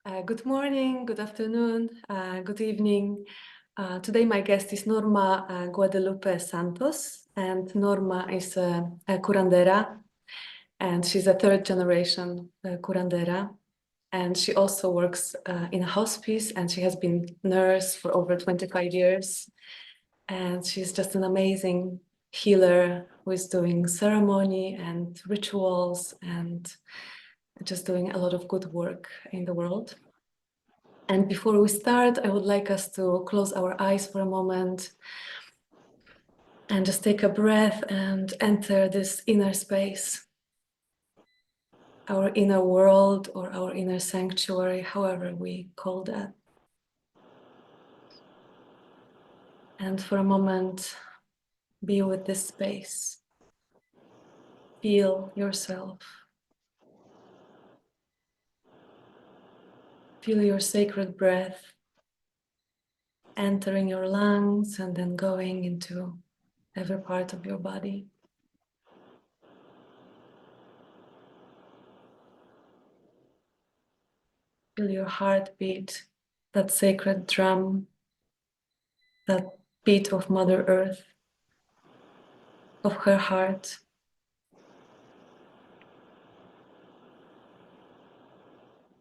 Good morning, good afternoon, good evening. Today my guest is Norma Guadalupe Santos, and Norma is a curandera, and she's a third generation curandera, and she also works in a hospice, and she has been nurse for over 25 years, and she's just an amazing healer who is doing ceremony and rituals and just doing a lot of good work in the world. And before we start, I would like us to close our eyes for a moment and just take a breath and enter this inner space, our inner world or our inner sanctuary, however we call that. And for a moment, be with this space. Feel yourself. Feel your sacred breath entering your lungs and then going into every part of your body. Feel your heartbeat, that sacred drum, that beat of Mother Earth, of her heart.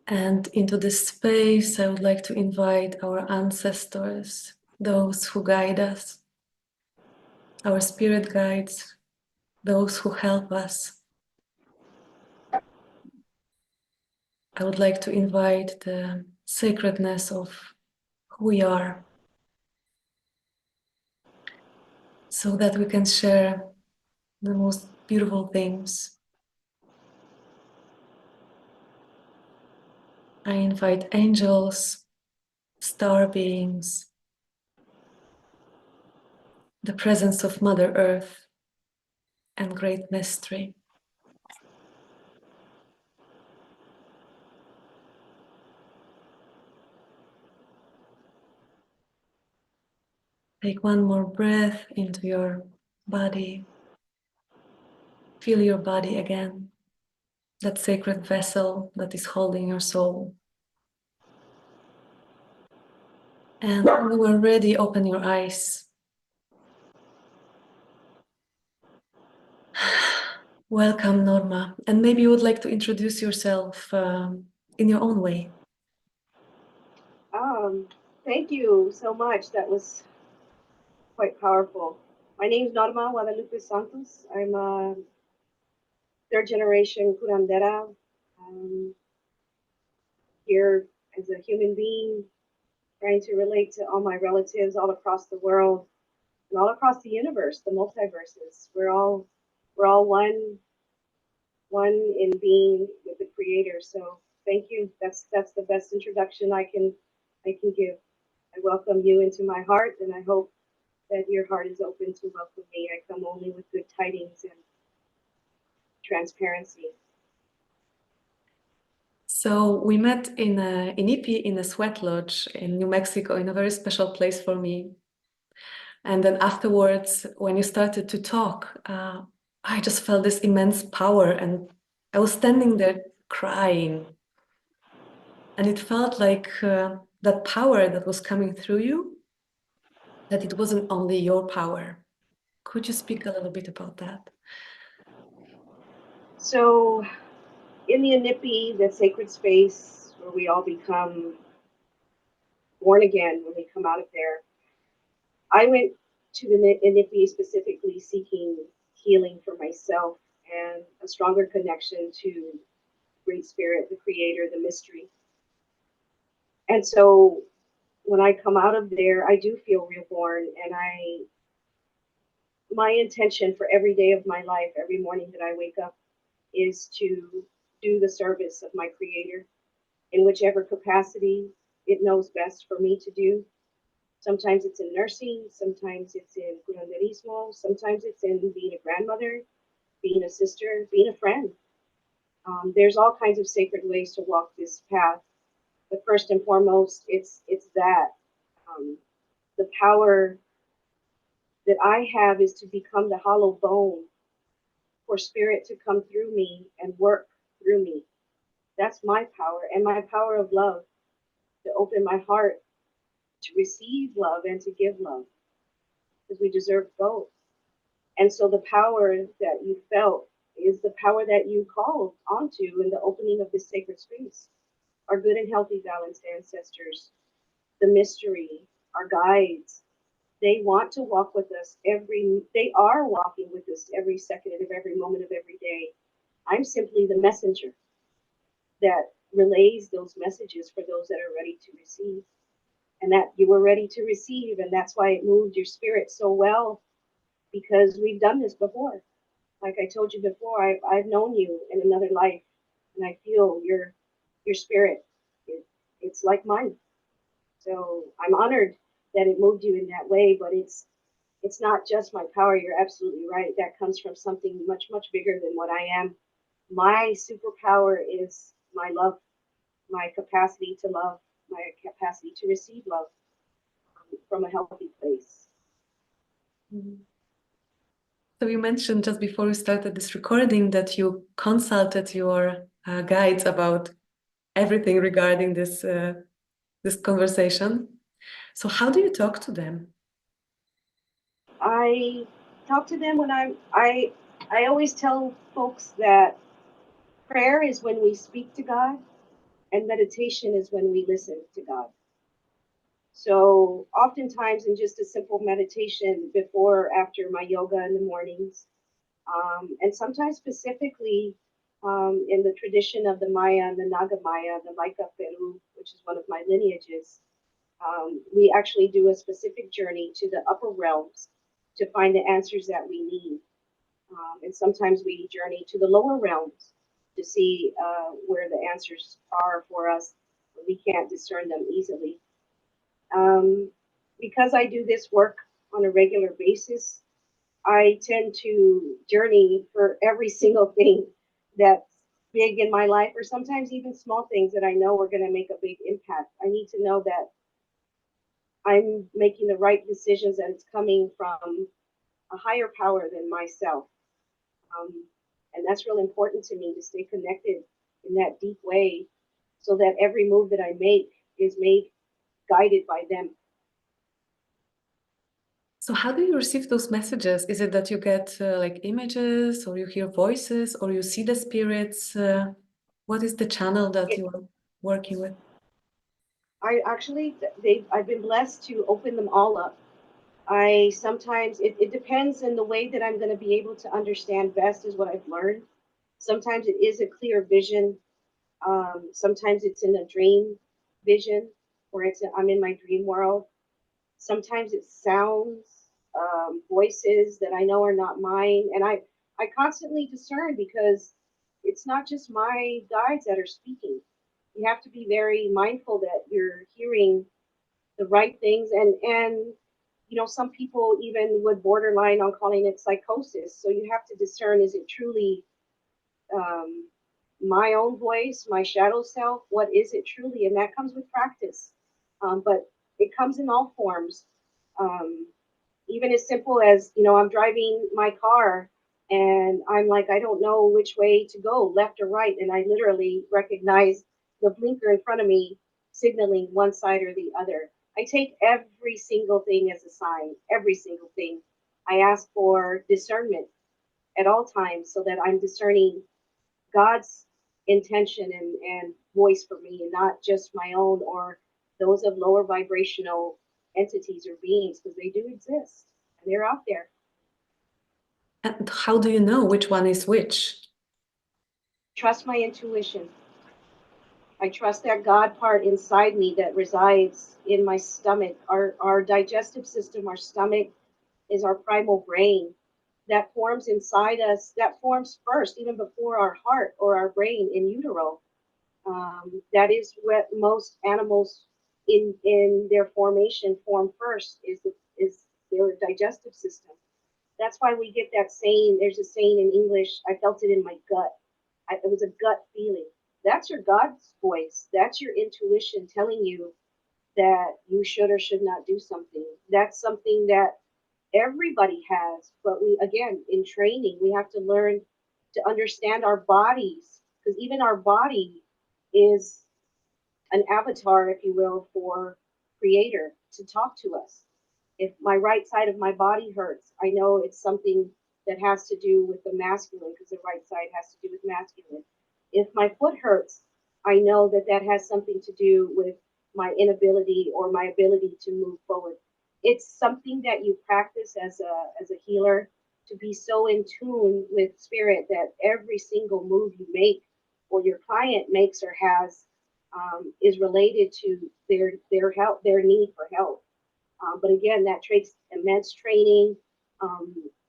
And into this space, I would like to invite our ancestors, those who guide us, our spirit guides, those who help us. I would like to invite the sacredness of who we are so that we can share the most beautiful things. I invite angels, star beings, the presence of Mother Earth and Great Mystery. Take one more breath into your body. Feel your body again, that sacred vessel that is holding your soul. And when you are ready, open your eyes. Welcome, Norma. And maybe you would like to introduce yourself in your own way. Thank you so much. That was quite powerful. My name is Norma Guadalupe Santos. I'm a third generation Curandera. Here as a human being, trying to relate to all my relatives all across the world and all across the universe, the multiverses. We're all one in being with the Creator. So thank you. That's the best introduction I can give. I welcome you into my heart, and I hope that your heart is open to welcome me. I come only with good tidings and transparency. So we met in Ipi in a sweat lodge in New Mexico, in a very special place for me. And then afterwards, when you started to talk, I just felt this immense power, and I was standing there crying. And it felt like that power that was coming through you, that it wasn't only your power. Could you speak a little bit about that? So, in the Inipi, the sacred space where we all become born again when we come out of there, I went to the Inipi specifically seeking healing for myself and a stronger connection to Great Spirit, the Creator, the mystery. And so, when I come out of there, I do feel reborn, and my intention for every day of my life, every morning that I wake up, is to do the service of my Creator in whichever capacity it knows best for me to do. Sometimes it's in nursing, sometimes it's in curanderismo, sometimes it's in being a grandmother, being a sister, being a friend. There's all kinds of sacred ways to walk this path. But first and foremost, it's that the power that I have is to become the hollow bone for spirit to come through me and work through me. That's my power and my power of love. to open my heart to receive love and to give love, because we deserve both. And so the power that you felt is the power that you called onto in the opening of this sacred space. Our good and healthy balanced ancestors, the mystery, our guides, they want to walk with us they are walking with us every second of every moment of every day. I'm simply the messenger that relays those messages for those that are ready to receive. And that you were ready to receive, and that's why it moved your spirit so well, because we've done this before. Like I told you before, I've known you in another life, and I feel your spirit. It's like mine. So I'm honored that it moved you in that way, but it's not just my power. You're absolutely right. That comes from something much, much bigger than what I am. My superpower is my love, my capacity to love, my capacity to receive love from a healthy place. Mhm. So you mentioned just before we started this recording that you consulted your guides about everything regarding this conversation. So how do you talk to them? I talk to them when I always tell folks that prayer is when we speak to God and meditation is when we listen to God. So oftentimes in just a simple meditation before or after my yoga in the mornings, and sometimes specifically in the tradition of the Maya and the Naga Maya, the Laika Peru, which is one of my lineages, we actually do a specific journey to the upper realms to find the answers that we need. And sometimes we journey to the lower realms to see where the answers are for us. We can't discern them easily. Um, because I do this work on a regular basis, I tend to journey for every single thing that's big in my life, or sometimes even small things that I know are going to make a big impact. I need to know that I'm making the right decisions and it's coming from a higher power than myself. Um, and that's really important to me to stay connected in that deep way so that every move that I make is made guided by them. So how do you receive those messages? Is it that you get like images, or you hear voices, or you see the spirits? What is the channel that you are working with? I actually, I've been blessed to open them all up. I sometimes, it depends on the way that I'm going to be able to understand best is what I've learned. Sometimes it is a clear vision. Sometimes it's in a dream vision where I'm in my dream world. Sometimes it's sounds, voices that I know are not mine. And I constantly discern because it's not just my guides that are speaking. You have to be very mindful that you're hearing the right things. And you know, some people even would borderline on calling it psychosis. So you have to discern, is it truly um, my own voice, my shadow self? What is it truly? And that comes with practice. But it comes in all forms. Um, Even as simple as, you know, I'm driving my car and I'm like, I don't know which way to go, left or right. And I literally recognize the blinker in front of me signaling one side or the other. I take every single thing as a sign, every single thing. I ask for discernment at all times so that I'm discerning God's intention and voice for me, and not just my own or those of lower vibrational entities or beings, because they do exist and they're out there. And how do you know which one is which? Trust my intuition. I trust that God part inside me that resides in my stomach. Our digestive system, our stomach is our primal brain that forms inside us, that forms first, even before our heart or our brain in utero. That is what most animals in their formation form first is their digestive system. That's why we get that saying. There's a saying in English. I felt it in my gut. It was a gut feeling. That's your God's voice. That's your intuition telling you that you should or should not do something. That's something that everybody has. But we, again, in training, we have to learn to understand our bodies, because even our body is an avatar, if you will, for Creator to talk to us. If my right side of my body hurts, I know it's something that has to do with the masculine, because the right side has to do with masculine. If my foot hurts, I know that that has something to do with my inability or my ability to move forward. It's something that you practice as a healer, to be so in tune with spirit that every single move you make or your client makes or has is related to their help, their need for help. But again, that takes immense training,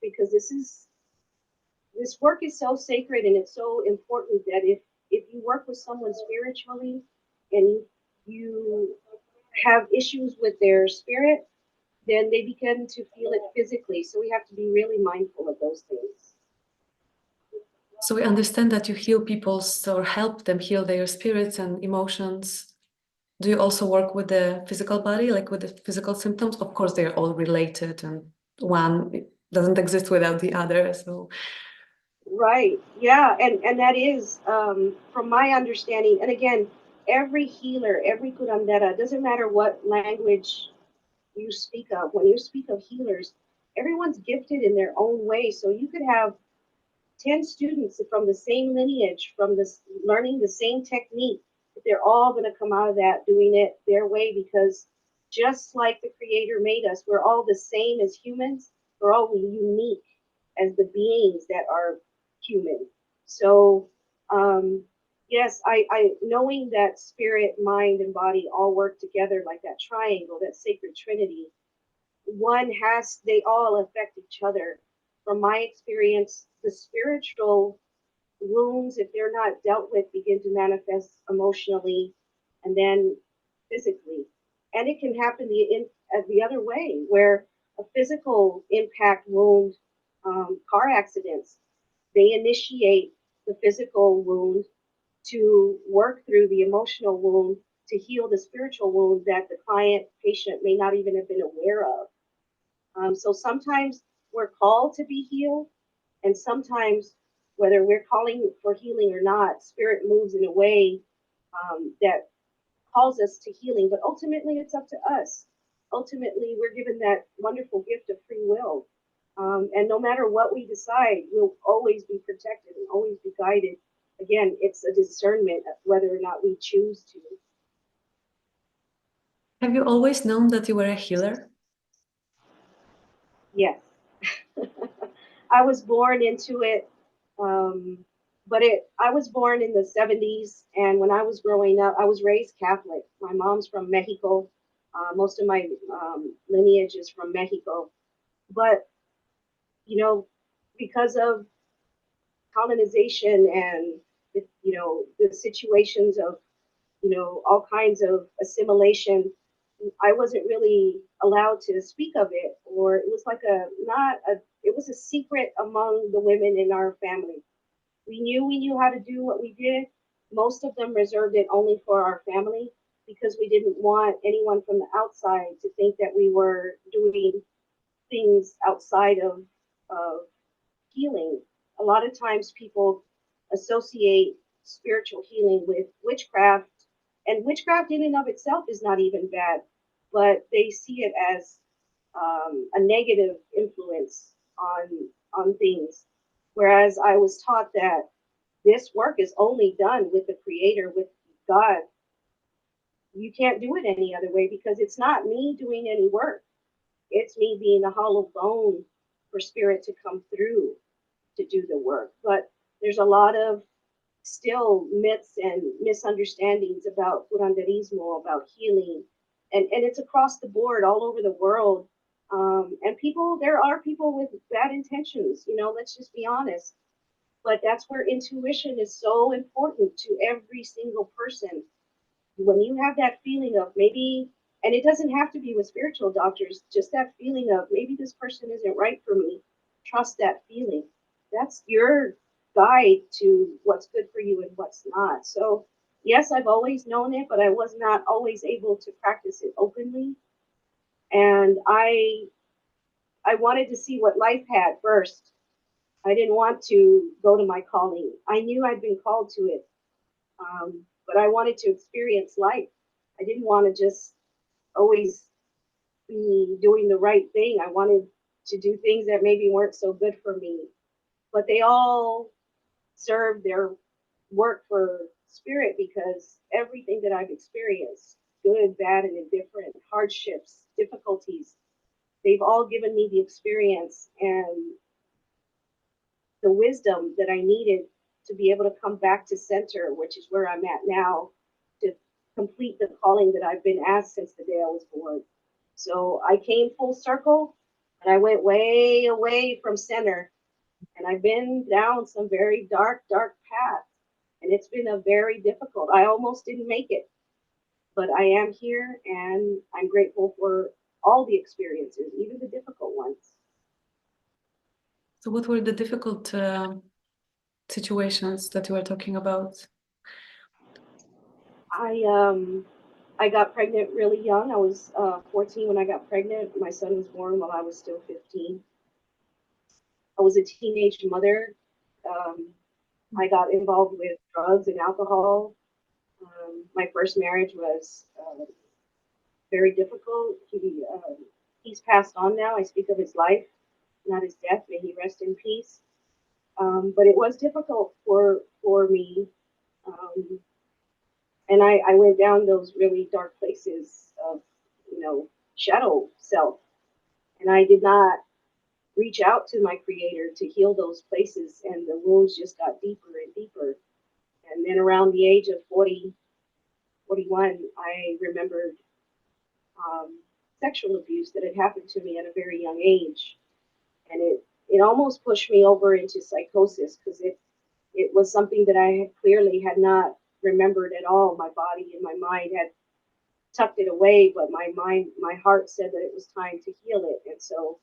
because this work is so sacred and it's so important that if you work with someone spiritually and you have issues with their spirit, then they begin to feel it physically. So we have to be really mindful of those things. So we understand that you heal people's or help them heal their spirits and emotions. Do you also work with the physical body, like with the physical symptoms? Of course, they're all related and one doesn't exist without the other. So Right. Yeah. And that is, from my understanding, and again, every healer, every curandera, doesn't matter what language you speak of, when you speak of healers, everyone's gifted in their own way. So you could have 10 students from the same lineage, from this learning the same technique, but they're all going to come out of that doing it their way, because just like the creator made us, we're all the same as humans. We're all unique as the beings that are human. So yes, I knowing that spirit, mind, and body all work together like that triangle, that sacred trinity, they all affect each other. From my experience, the spiritual wounds, if they're not dealt with, begin to manifest emotionally and then physically. And it can happen the other way, where a physical impact wound, car accidents, they initiate the physical wound to work through the emotional wound to heal the spiritual wound that the client patient may not even have been aware of. So sometimes we're called to be healed, and sometimes, whether we're calling for healing or not, spirit moves in a way that calls us to healing. But ultimately, it's up to us. Ultimately, we're given that wonderful gift of free will. And no matter what we decide, we'll always be protected and always be guided. Again, it's a discernment of whether or not we choose to. have you always known that you were a healer? Yes. I was born into it. Um, but I was born in the 70s, and when I was growing up, I was raised Catholic. My mom's from Mexico. Most of my lineage is from Mexico. But, because of colonization and, the situations of, all kinds of assimilation, I wasn't really allowed to speak of it, or it was like it was a secret among the women in our family. We knew how to do what we did. Most of them reserved it only for our family, because we didn't want anyone from the outside to think that we were doing things outside of healing. A lot of times people associate spiritual healing with witchcraft, and witchcraft in and of itself is not even bad, but they see it as a negative influence on things. Whereas I was taught that this work is only done with the creator, with God. You can't do it any other way, because it's not me doing any work. It's me being a hollow bone for spirit to come through to do the work. But there's a lot of still myths and misunderstandings about curanderismo, about healing. And it's across the board all over the world. And there are people with bad intentions, let's just be honest. But that's where intuition is so important to every single person. When you have that feeling of maybe, and it doesn't have to be with spiritual doctors, just that feeling of maybe this person isn't right for me, trust that feeling. That's your guide to what's good for you and what's not. So yes, I've always known it, but I was not always able to practice it openly. And I wanted to see what life had first. I didn't want to go to my calling. I knew I'd been called to it, but I wanted to experience life. I didn't want to just always be doing the right thing. I wanted to do things that maybe weren't so good for me, but they all serve their work for spirit, because everything that I've experienced, good, bad, and indifferent, hardships, difficulties, they've all given me the experience and the wisdom that I needed to be able to come back to center, which is where I'm at now, to complete the calling that I've been asked since the day I was born. So I came full circle and I went way away from center, and I've been down some very dark, dark paths. And it's been a very difficult. I almost didn't make it, but I am here and I'm grateful for all the experiences, even the difficult ones. So what were the difficult situations that you were talking about? I got pregnant really young. I was 14 when I got pregnant. My son was born while I was still 15. I was a teenage mother. I got involved with drugs and alcohol. My first marriage was very difficult. He's passed on now. I speak of his life, not his death. May he rest in peace. But it was difficult for me. And I went down those really dark places of, shadow self. And I did not reach out to my creator to heal those places. And the wounds just got deeper and deeper. And then around the age of 40, 41, I remembered sexual abuse that had happened to me at a very young age. And it almost pushed me over into psychosis, because it was something that I clearly had not remembered at all. My body and my mind had tucked it away, but my heart said that it was time to heal it. And so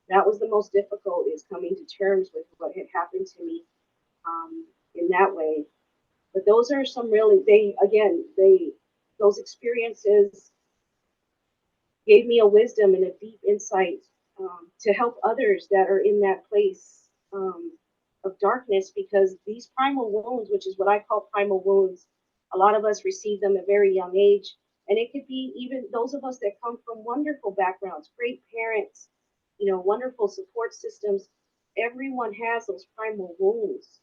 that was the most difficult, is coming to terms with what had happened to me in that way. But those are some really, those experiences gave me a wisdom and a deep insight to help others that are in that place of darkness, because these primal wounds, which is what I call primal wounds, a lot of us receive them at a very young age. And it could be even those of us that come from wonderful backgrounds, great parents, wonderful support systems. Everyone has those primal wounds,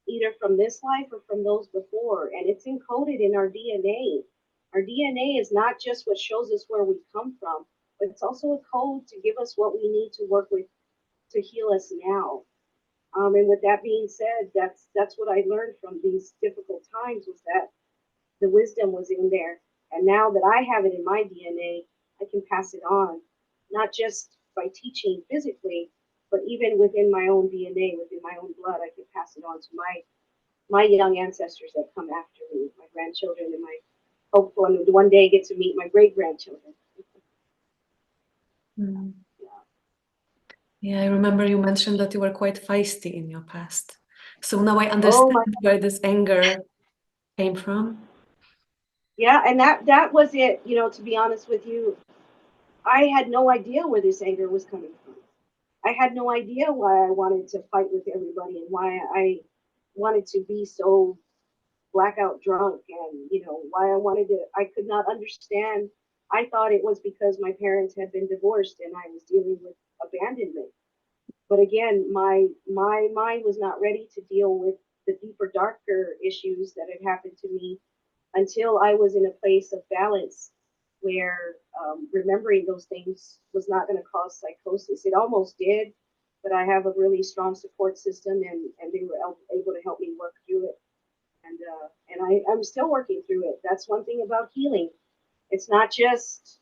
either from this life or from those before. And it's encoded in our DNA. Our DNA is not just what shows us where we come from, but it's also a code to give us what we need to work with to heal us now. And with that being said, that's what I learned from these difficult times, was that the wisdom was in there. And now that I have it in my DNA, I can pass it on, not just by teaching physically, but even within my own DNA, within my own blood. I can pass it on to my young ancestors that come after me, my grandchildren, and my hopeful and one day get to meet my great grandchildren. Mm. Yeah, I remember you mentioned that you were quite feisty in your past. So now I understand where this anger came from. Yeah, and that was it. To be honest with you, I had no idea where this anger was coming from. I had no idea why I wanted to fight with everybody, and why I wanted to be so blackout drunk, and why I could not understand. I thought it was because my parents had been divorced and I was dealing with abandonment. But again, my mind was not ready to deal with the deeper, darker issues that had happened to me until I was in a place of balance, where remembering those things was not going to cause psychosis. It almost did, but I have a really strong support system, and they were able to help me work through it. And I'm still working through it. That's one thing about healing. It's not just,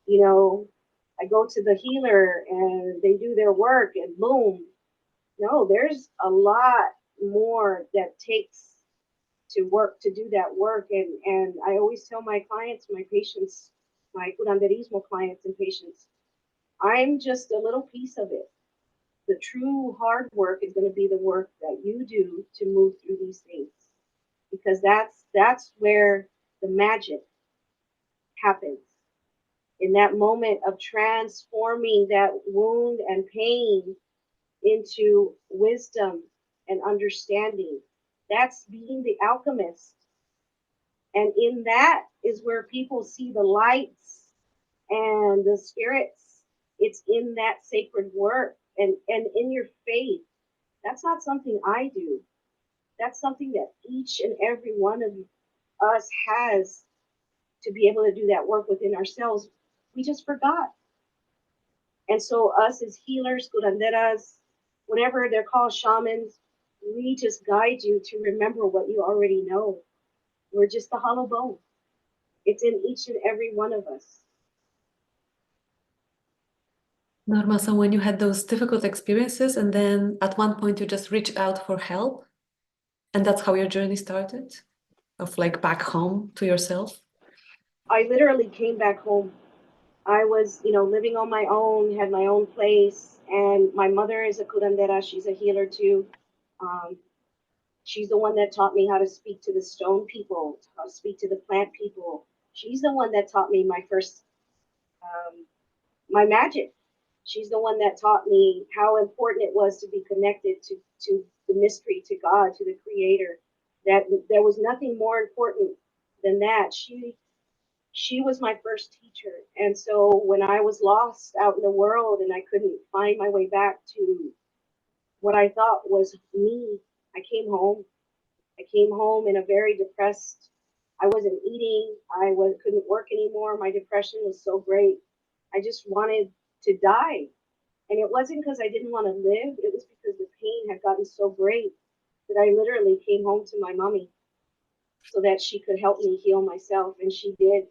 I go to the healer and they do their work and boom. No, there's a lot more that takes to do that work. And I always tell my clients, my patients, my curanderismo clients and patients, I'm just a little piece of it. The true hard work is going to be the work that you do to move through these things, because that's where the magic happens, in that moment of transforming that wound and pain into wisdom and understanding. That's being the alchemist. And in that is where people see the lights and the spirits. It's in that sacred work and in your faith. That's not something I do. That's something that each and every one of us has to be able to do that work within ourselves. We just forgot. And so us as healers, curanderas, whatever they're called, shamans, we just guide you to remember what you already know. We're just the hollow bone. It's in each and every one of us. Norma, so when you had those difficult experiences and then at one point you just reached out for help, and that's how your journey started, of like back home to yourself? I literally came back home. I was, living on my own, had my own place, and my mother is a curandera. She's a healer too. Um, she's the one that taught me how to speak to the stone people, how to speak to the plant people. She's the one that taught me my first, my magic. She's the one that taught me how important it was to be connected to the mystery, to God, to the Creator. That there was nothing more important than that. She was my first teacher. And so when I was lost out in the world and I couldn't find my way back to what I thought was me, I came home. I came home in a very depressed. I wasn't eating. Couldn't work anymore. My depression was so great. I just wanted to die. And it wasn't because I didn't want to live. It was because the pain had gotten so great that I literally came home to my mommy so that she could help me heal myself. And she did.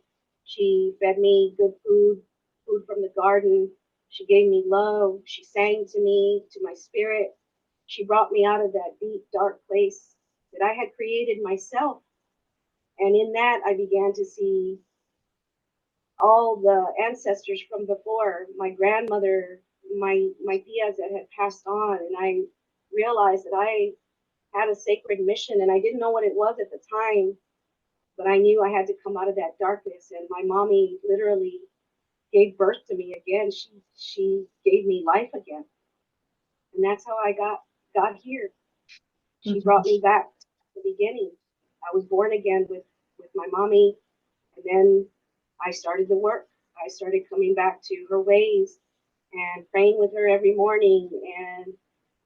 She fed me good food, food from the garden. She gave me love. She sang to me, to my spirit. She brought me out of that deep, dark place that I had created myself. And in that, I began to see all the ancestors from before, my grandmother, my tias that had passed on. And I realized that I had a sacred mission, and I didn't know what it was at the time, but I knew I had to come out of that darkness. And my mommy literally gave birth to me again. She gave me life again, and that's how I got here. She brought me back to the beginning. I was born again with my mommy, and then I started the work. I started coming back to her ways and praying with her every morning and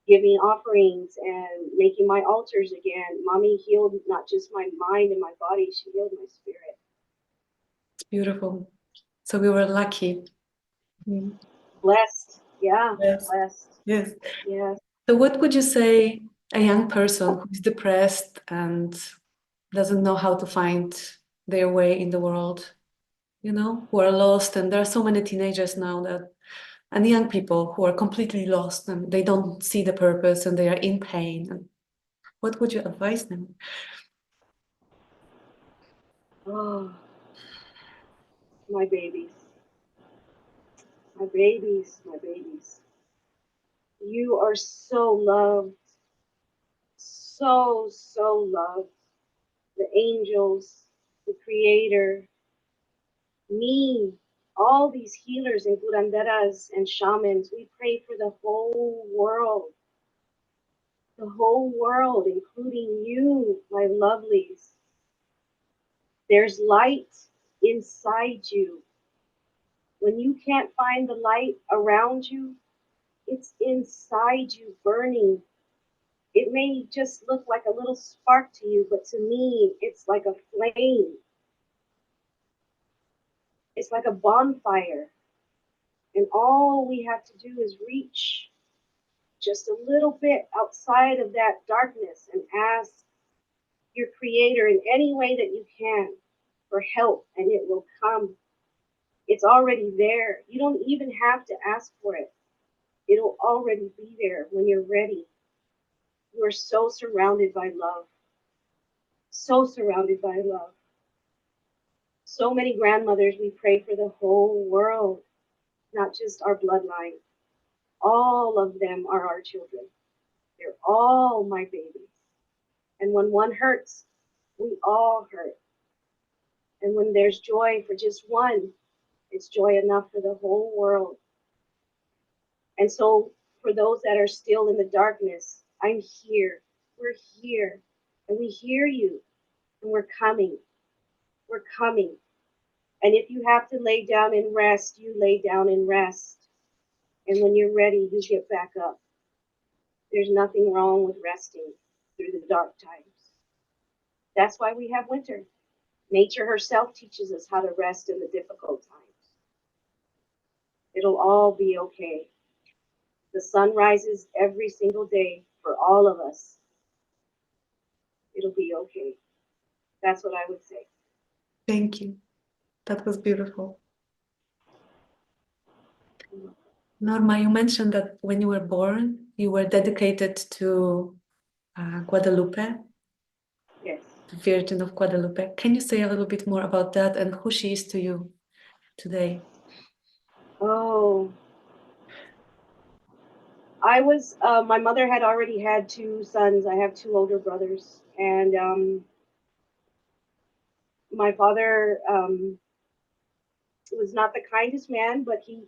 giving offerings and making my altars again. Mommy healed not just my mind and my body, she healed my spirit. It's beautiful. So we were lucky. Blessed. Yeah, Yes. blessed. Yes. Yes. So what would you say a young person who's depressed and doesn't know how to find their way in the world, who are lost, and there are so many teenagers now and young people who are completely lost and they don't see the purpose and they are in pain. And what would you advise them? Oh, my babies. My babies, my babies. You are so loved. So, so loved. The angels, the creator, me, all these healers and curanderas and shamans, we pray for the whole world. The whole world, including you, my lovelies. There's light inside you. When you can't find the light around you, it's inside you burning. It may just look like a little spark to you, but to me, it's like a flame. It's like a bonfire. And all we have to do is reach just a little bit outside of that darkness and ask your creator in any way that you can for help, and it will come. It's already there. You don't even have to ask for it. It'll already be there when you're ready. You are so surrounded by love. So surrounded by love. So many grandmothers, we pray for the whole world, not just our bloodline. All of them are our children. They're all my babies. And when one hurts, we all hurt. And when there's joy for just one, it's joy enough for the whole world. And so for those that are still in the darkness, I'm here. We're here. And we hear you. And we're coming. coming. And if you have to lay down and rest, you lay down and rest. And when you're ready, you get back up. There's nothing wrong with resting through the dark times. That's why we have winter. Nature herself teaches us how to rest in the difficult times. It'll all be okay. The sun rises every single day for all of us. It'll be okay. That's what I would say. Thank you. That was beautiful. Norma, you mentioned that when you were born, you were dedicated to Guadalupe, Yes. the Virgin of Guadalupe. Can you say a little bit more about that and who she is to you today? Oh, my mother had already had two sons. I have two older brothers. And my father was not the kindest man, but he,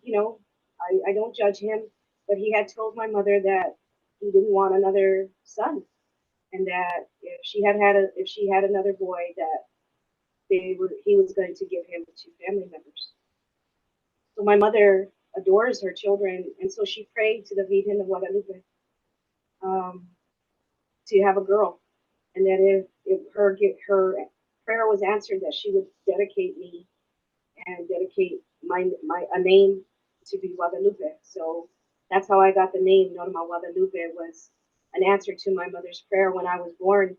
I don't judge him, but he had told my mother that he didn't want another son, and that if she had another boy, that he was going to give him to family members. So my mother adores her children, and so she prayed to the Virgin of Guadalupe to have a girl, and that if her prayer was answered, that she would dedicate me and dedicate a name to be Guadalupe. So that's how I got the name Norma Guadalupe. Was an answer to my mother's prayer when I was born.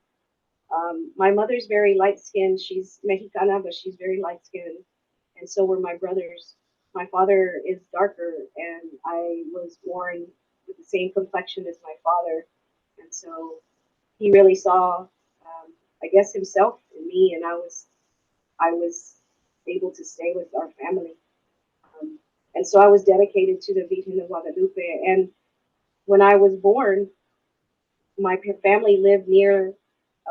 My mother's very light skinned. She's Mexicana, but she's very light skinned, and so were my brothers. My father is darker, and I was born with the same complexion as my father, and so he really saw, I guess, himself in me, and I was able to stay with our family. And so I was dedicated to the Virgin of Guadalupe. And when I was born, my family lived near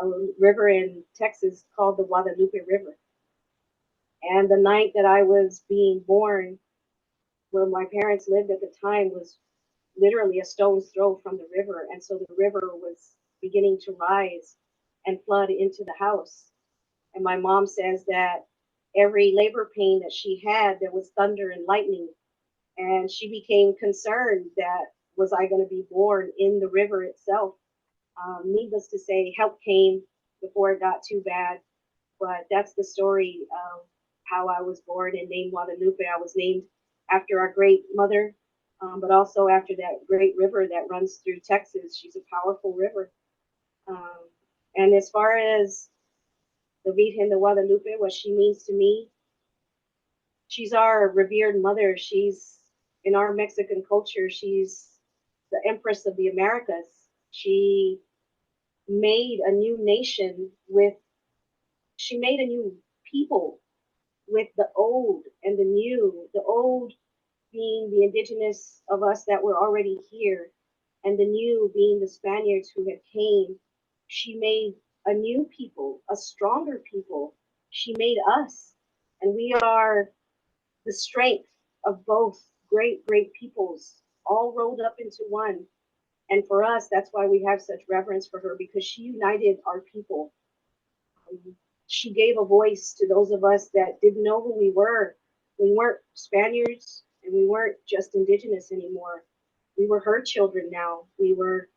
a river in Texas called the Guadalupe River. And the night that I was being born, where my parents lived at the time, was literally a stone's throw from the river. And so the river was beginning to rise and flood into the house. And my mom says that every labor pain that she had, there was thunder and lightning. And she became concerned that was I going to be born in the river itself. Needless to say, help came before it got too bad. But that's the story of how I was born and named Guadalupe. I was named after our great mother, but also after that great river that runs through Texas. She's a powerful river. And as far as the Virgen de Guadalupe, what she means to me, she's our revered mother. She's, in our Mexican culture, she's the Empress of the Americas. She made a new nation she made a new people with the old and the new, the old being the indigenous of us that were already here, and the new being the Spaniards who had came. She made a new people, a stronger people. She made us, and we are the strength of both great, great peoples all rolled up into one. And for us, that's why we have such reverence for her, because she united our people. She gave a voice to those of us that didn't know who we were. We weren't Spaniards, and we weren't just indigenous anymore. We were her children now. We were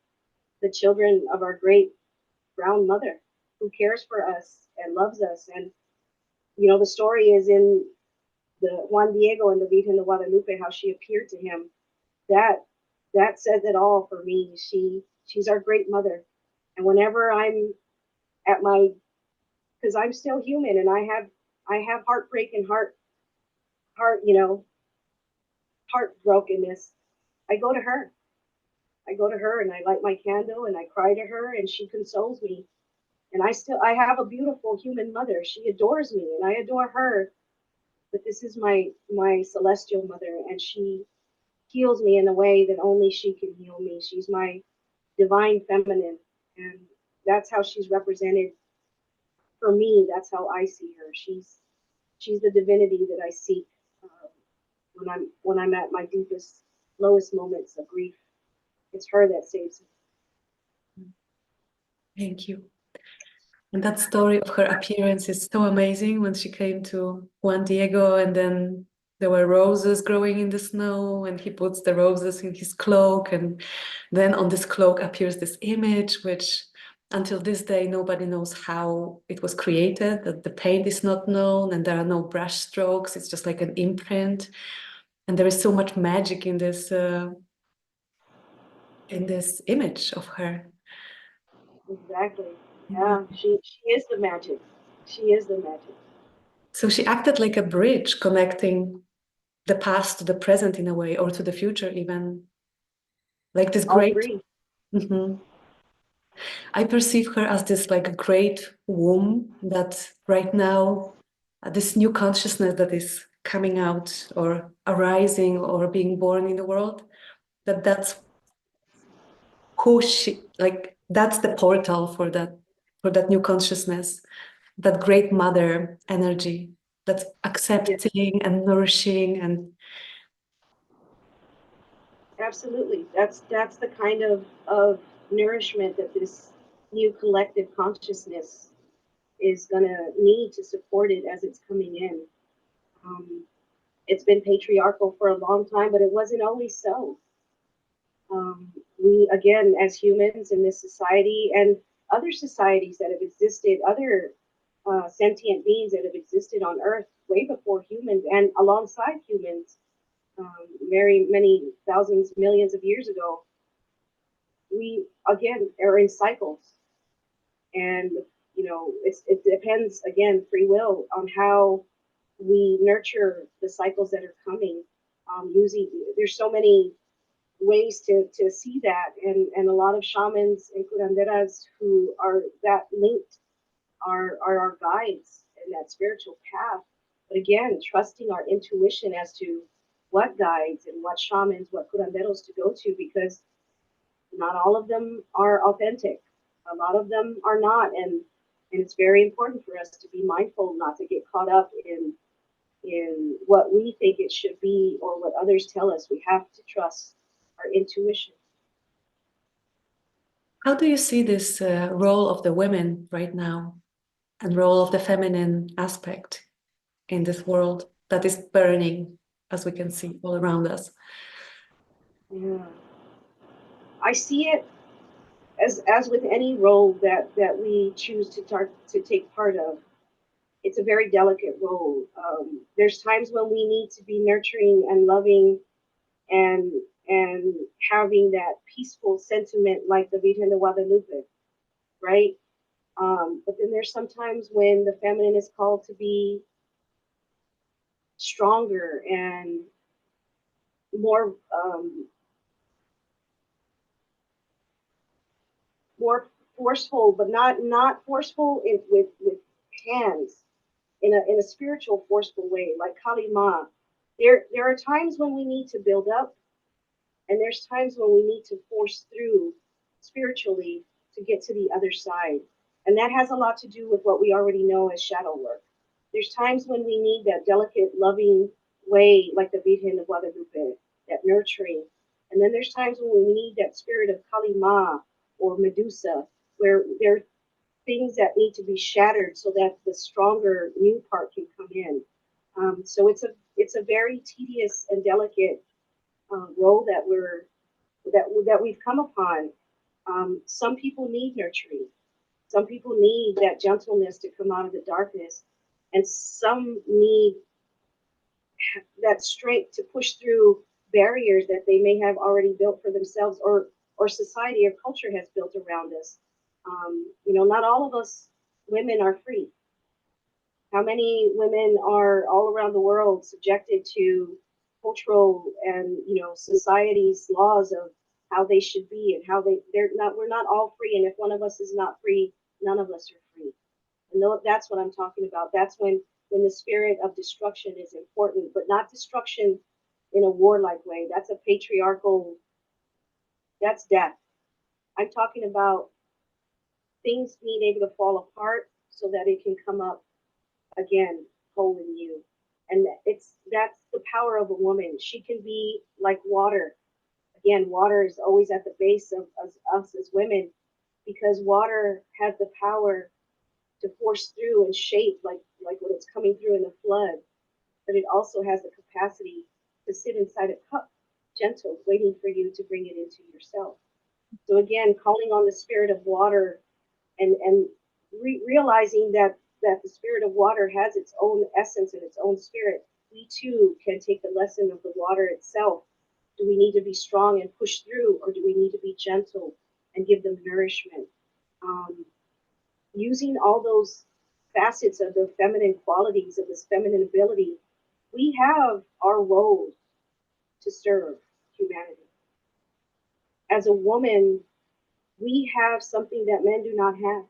the children of our great brown mother who cares for us and loves us. And, the story is in the Juan Diego and the Virgen de Guadalupe, how she appeared to him. That says it all for me. She's our great mother. And whenever I'm at my, because I'm still human, and I have heartbreak and heartbrokenness, I go to her. I go to her and I light my candle and I cry to her, and she consoles me. And I have a beautiful human mother. She adores me and I adore her. But this is my celestial mother, and she heals me in a way that only she can heal me. She's my divine feminine, and that's how she's represented for me. That's how I see her. She's the divinity that I seek when I'm at my deepest, lowest moments of grief. It's her that saves me. Thank you. And that story of her appearance is so amazing when she came to Juan Diego, and then there were roses growing in the snow, and he puts the roses in his cloak, and then on this cloak appears this image, which until this day nobody knows how it was created, that the paint is not known, and there are no brush strokes, it's just like an imprint. And there is so much magic in this image of her. Exactly. Yeah, she is the magic. She is the magic. So she acted like a bridge connecting the past to the present in a way, or to the future even. Like this All great. three. Mhm. I perceive her as this like great womb that right now, this new consciousness that is coming out or arising or being born in the world, that's who she, like that's the portal for that new consciousness, that great mother energy that's Yes, accepting and nourishing and absolutely. That's the kind of nourishment that this new collective consciousness is gonna need to support it as it's coming in. Um, it's been patriarchal for a long time, but it wasn't always so. We, again, as humans in this society and other societies that have existed, other sentient beings that have existed on Earth way before humans and alongside humans, very many thousands, millions of years ago, we again are in cycles, and it depends again, free will on how we nurture the cycles that are coming. Using there's so many ways to see that, and a lot of shamans and curanderas who are that linked are our guides in that spiritual path. But again, trusting our intuition as to what guides and what shamans, what curanderos to go to, because not all of them are authentic. A lot of them are not, and it's very important for us to be mindful not to get caught up in what we think it should be or what others tell us. We have to trust our intuition. how do you see this role of the women right now and role of the feminine aspect in this world that is burning, as we can see all around us? Yeah, I see it as with any role that we choose to take part of. It's a very delicate role. There's times when we need to be nurturing and loving and and having that peaceful sentiment like the Virgin of Guadalupe, right? But then there's sometimes when the feminine is called to be stronger and more more forceful, but not forceful with hands, in a spiritual forceful way, like Kali Ma. There are times when we need to build up, and there's times when we need to force through spiritually to get to the other side. And that has a lot to do with what we already know as shadow work. There's times when we need that delicate, loving way, like the Virgin of Guadalupe, that nurturing. And then there's times when we need that spirit of Kali Ma or Medusa, where there are things that need to be shattered so that the stronger new part can come in. So it's a very tedious and delicate role that we've come upon. Some people need nurturing. Some people need that gentleness to come out of the darkness, and some need that strength to push through barriers that they may have already built for themselves, or society or culture has built around us. Not all of us women are free. How many women are all around the world subjected to cultural and society's laws of how they should be and how they're not? We're not all free, and if one of us is not free, none of us are free. And that's what I'm talking about. That's when the spirit of destruction is important, but not destruction in a warlike way. That's a patriarchal. That's death. I'm talking about things being able to fall apart so that it can come up again, whole in you. And that's the power of a woman. She can be like water. Again, water is always at the base of us as women, because water has the power to force through and shape like when it's coming through in the flood, but it also has the capacity to sit inside a cup, gentle, waiting for you to bring it into yourself. So again, calling on the spirit of water and realizing that the spirit of water has its own essence and its own spirit. We too can take the lesson of the water itself. Do we need to be strong and push through, or do we need to be gentle and give them nourishment? Using all those facets of the feminine qualities, of this feminine ability, we have our role to serve humanity. As a woman, we have something that men do not have.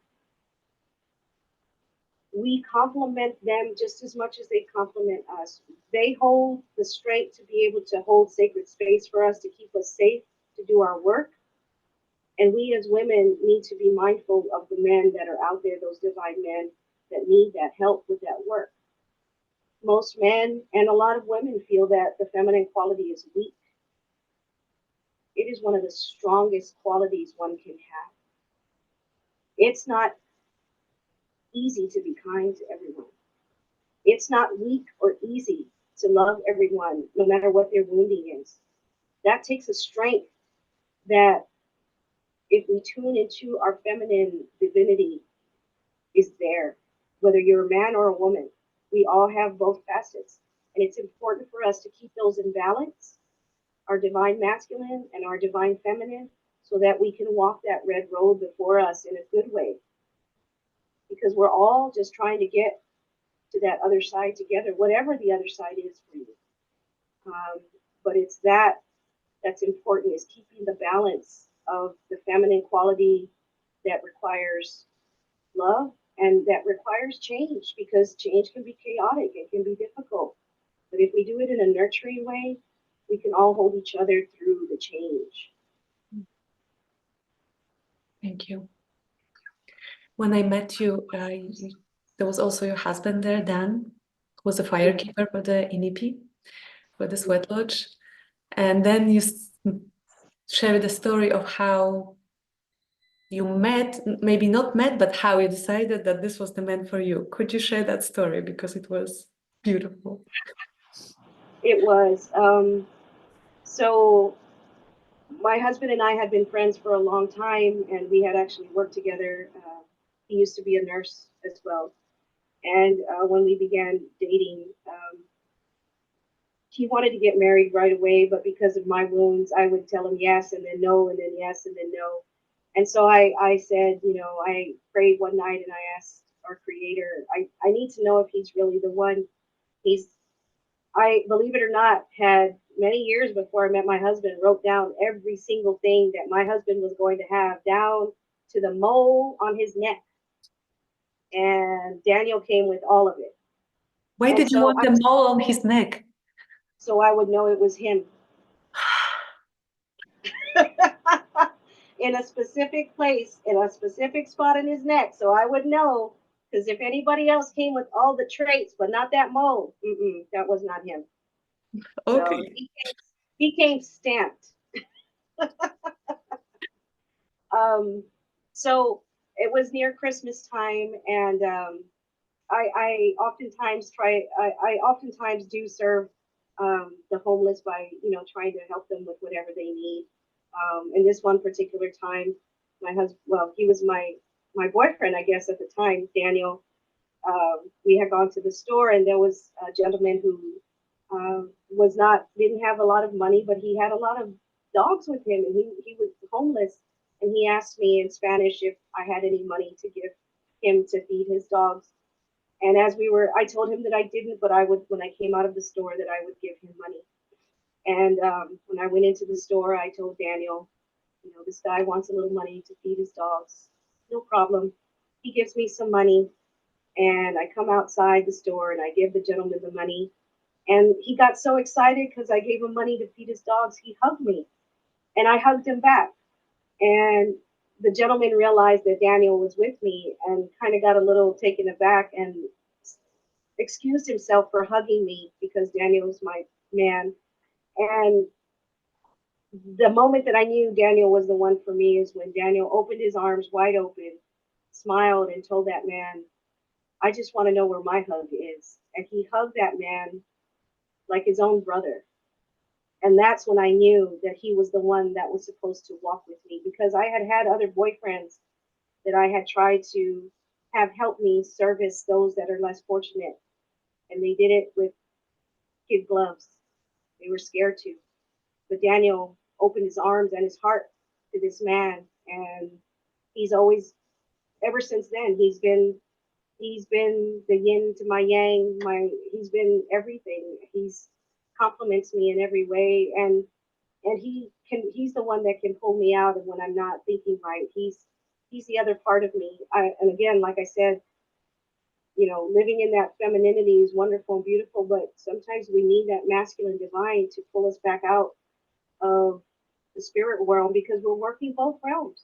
We complement them just as much as they complement us. They hold the strength to be able to hold sacred space for us, to keep us safe, to do our work. And we as women need to be mindful of the men that are out there, those divine men that need that help with that work. Most men and a lot of women feel that the feminine quality is weak. It is one of the strongest qualities one can have. It's not easy to be kind to everyone. It's not weak or easy to love everyone, no matter what their wounding is. That takes a strength that, if we tune into our feminine divinity, is there. Whether you're a man or a woman, we all have both facets. And it's important for us to keep those in balance, our divine masculine and our divine feminine, so that we can walk that red road before us in a good way. Because we're all just trying to get to that other side together, whatever the other side is for you. But it's that's important, is keeping the balance of the feminine quality that requires love and that requires change, because change can be chaotic, it can be difficult. But if we do it in a nurturing way, we can all hold each other through the change. Thank you. When I met you, there was also your husband there, Dan, who was a firekeeper for the Inipi, for the sweat lodge. And then you shared the story of how you met, maybe not met, but how you decided that this was the man for you. Could you share that story? Because it was beautiful. It was. So my husband and I had been friends for a long time, and we had actually worked together. He used to be a nurse as well. And when we began dating, he wanted to get married right away, but because of my wounds, I would tell him yes and then no, and then yes and then no. And so I said, I prayed one night and I asked our creator, I need to know if he's really the one. I, believe it or not, had many years before I met my husband, wrote down every single thing that my husband was going to have, down to the mole on his neck. And Daniel came with all of it. Why did you want the mole on his neck? So I would know it was him. In a specific place, in a specific spot in his neck, so I would know. Because if anybody else came with all the traits, but not that mole, that was not him. Okay. So he came stamped. So it was near Christmas time, and I oftentimes do serve the homeless by trying to help them with whatever they need. In this one particular time, my husband, well, he was my boyfriend, I guess, at the time, Daniel. We had gone to the store, and there was a gentleman who didn't have a lot of money, but he had a lot of dogs with him, and he was homeless. And he asked me in Spanish if I had any money to give him to feed his dogs. And I told him that I didn't, but I would, when I came out of the store, that I would give him money. And when I went into the store, I told Daniel, this guy wants a little money to feed his dogs. No problem. He gives me some money, and I come outside the store and I give the gentleman the money. And he got so excited because I gave him money to feed his dogs, he hugged me, and I hugged him back. And the gentleman realized that Daniel was with me and kind of got a little taken aback and excused himself for hugging me because Daniel's my man. And the moment that I knew Daniel was the one for me is when Daniel opened his arms wide open, smiled, and told that man, I just want to know where my hug is. And he hugged that man like his own brother. And that's when I knew that he was the one that was supposed to walk with me, because I had had other boyfriends that I had tried to have help me service those that are less fortunate. And they did it with kid gloves. They were scared to. But Daniel opened his arms and his heart to this man. And he's always, ever since then, he's been the yin to my yang. He's been everything. He's compliments me in every way. And he's the one that can pull me out of when I'm not thinking right. He's the other part of me. And again, like I said, living in that femininity is wonderful and beautiful, but sometimes we need that masculine divine to pull us back out of the spirit realm, because we're working both realms,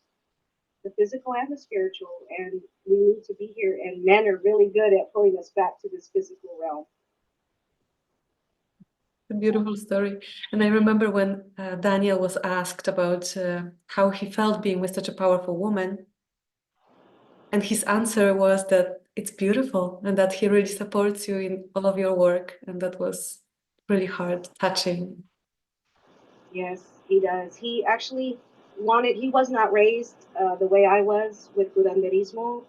the physical and the spiritual, and we need to be here. And men are really good at pulling us back to this physical realm. A beautiful story. And I remember when Daniel was asked about how he felt being with such a powerful woman. And his answer was that it's beautiful and that he really supports you in all of your work. And that was really hard, touching. Yes, he does. He actually he was not raised the way I was with Curanderismo.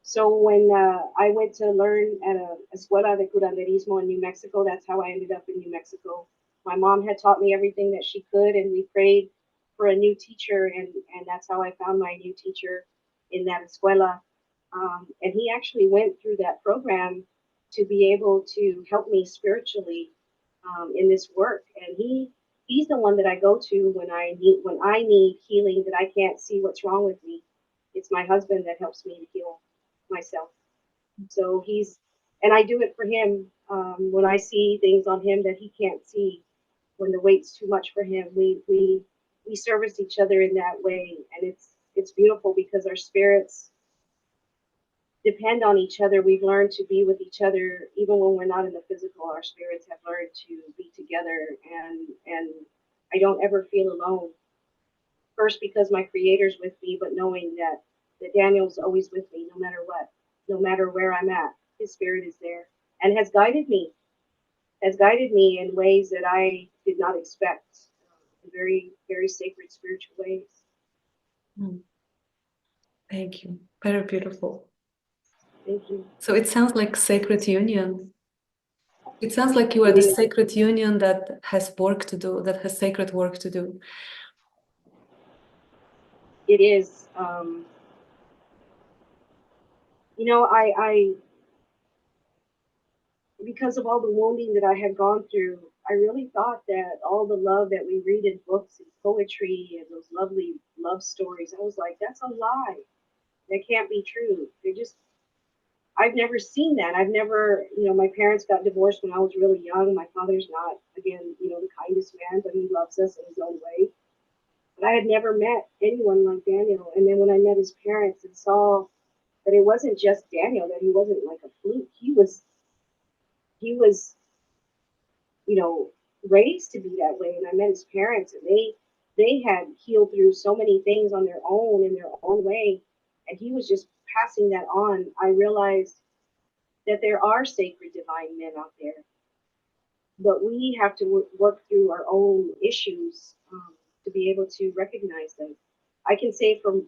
So when I went to learn at a Escuela de Curanderismo in New Mexico, that's how I ended up in New Mexico. My mom had taught me everything that she could, and we prayed for a new teacher, and that's how I found my new teacher in that escuela. And he actually went through that program to be able to help me spiritually in this work. And he's the one that I go to when I need healing, that I can't see what's wrong with me. It's my husband that helps me to heal myself. So and I do it for him when I see things on him that he can't see, when the weight's too much for him. We service each other in that way, and it's beautiful because our spirits depend on each other. We've learned to be with each other even when we're not in the physical. Our spirits have learned to be together, and I don't ever feel alone. First, because my creator's with me, but knowing that Daniel's always with me, no matter what, no matter where I'm at, his spirit is there and has guided me in ways that I did not expect, in very, very sacred spiritual ways. Thank you. Very beautiful. Thank you. So it sounds like sacred union. It sounds like you are the sacred union that has work to do, that has sacred work to do. It is. I because of all the wounding that I had gone through, I really thought that all the love that we read in books and poetry and those lovely love stories, I was like, that's a lie. That can't be true. I've never seen that. I've never, my parents got divorced when I was really young. My father's not, again, the kindest man, but he loves us in his own way. But I had never met anyone like Daniel. And then when I met his parents and saw that it wasn't just Daniel, that he wasn't like a fluke, he was, raised to be that way. And I met his parents, and they had healed through so many things on their own, in their own way. And he was just passing that on. I realized that there are sacred divine men out there, but we have to work through our own issues to be able to recognize them. I can say from